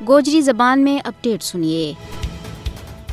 گوجری زبان میں اپڈیٹ سنیے۔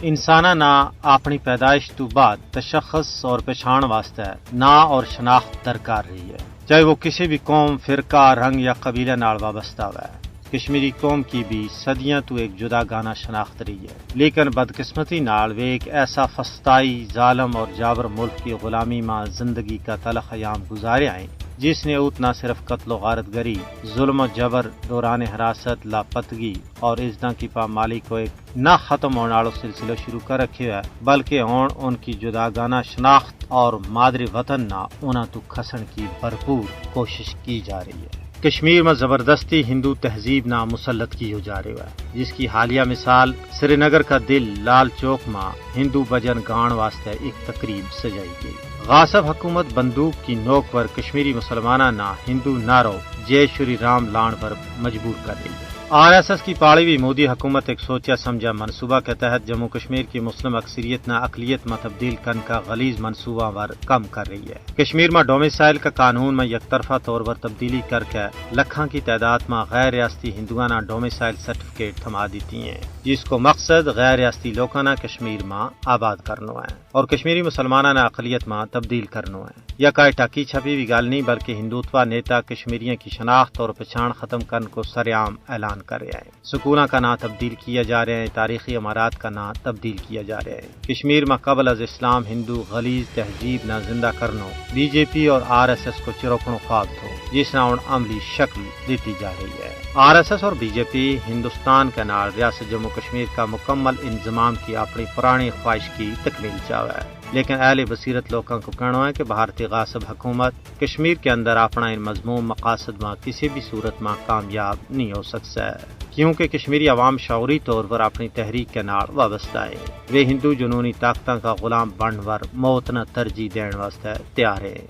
انسانہ نا اپنی پیدائش تو بعد تشخص اور پہچان واسطے نا اور شناخت درکار رہی ہے، چاہے وہ کسی بھی قوم، فرقہ، رنگ یا قبیلے نال وابستہ ہوا ہے۔ کشمیری قوم کی بھی صدیاں تو ایک جدا گانا شناخت رہی ہے، لیکن بدقسمتی نال وہ ایک ایسا فسطائی، ظالم اور جابر ملک کی غلامی میں زندگی کا تلخ ایام گزارے آئے، جس نے اوت نہ صرف قتل و غارت گری، ظلم و جبر، دوران حراست، لاپتگی اور ازداں کی پامالی کو ایک نہ ختم ہونے والا سلسلہ شروع کر رکھے ہے، بلکہ ہون ان کی جداگانہ شناخت اور مادری وطن نہ انہاں تو کھسن کی بھرپور کوشش کی جا رہی ہے۔ کشمیر میں زبردستی ہندو تہذیب نہ مسلط کی ہو جا رہی ہے، جس کی حالیہ مثال سری نگر کا دل لال چوک میں ہندو بجن گان واسطے ایک تقریب سجائی گئی۔ غاصب حکومت بندوق کی نوک پر کشمیری مسلمانہ نہ ہندو نعرو جے شری رام لان پر مجبور کر رہی ہے۔ RSS کی پاڑیوی مودی حکومت ایک سوچا سمجھا منصوبہ کے تحت جموں کشمیر کی مسلم اکثریت نہ اقلیت میں تبدیل کرنے کا غلیظ منصوبہ ور کم کر رہی ہے۔ کشمیر میں ڈومیسائل کا قانون میں یک طرفہ طور پر تبدیلی کر کے لکھاں کی تعداد میں غیر ریاستی ہندوانہ ڈومیسائل سرٹیفکیٹ تھما دیتی ہیں، جس کو مقصد غیر ریاستی لوکانہ کشمیر میں آباد کرنا ہے اور کشمیری مسلمانہ نہ اقلیت میں تبدیل کرنا ہے۔ یا کئی ٹاکی چھپی بھی گال نہیں، بلکہ ہندوتوا نیتا کشمیریوں کی شناخت اور پہچان ختم کرنے کو سرعام اعلان کر رہے ہیں۔ سکولوں کا نام تبدیل کیا جا رہے ہیں، تاریخی عمارات کا نام تبدیل کیا جا رہے ہیں۔ کشمیر میں قبل از اسلام ہندو غلیظ تہذیب نہ زندہ کرنا BJP اور RSS کو چروکنو خواب تھو، جس نہ ان عملی شکل دیتی جا رہی ہے۔ RSS اور BJP ہندوستان کے نال ریاست جموں کشمیر کا مکمل انضمام کی اپنی پرانی خواہش کی تکمیل چاہتا ہے، لیکن اہل بصیرت لوگوں کو کہنا ہے کہ بھارتی غاصب حکومت کشمیر کے اندر اپنا ان مضموم مقاصد میں کسی بھی صورت میں کامیاب نہیں ہو سکتا ہے، کیونکہ کشمیری عوام شعوری طور پر اپنی تحریک کے نال وابستہ ہے۔ وہ ہندو جنونی طاقتوں کا غلام بن ور موت نہ ترجیح دین واسطے تیار ہے۔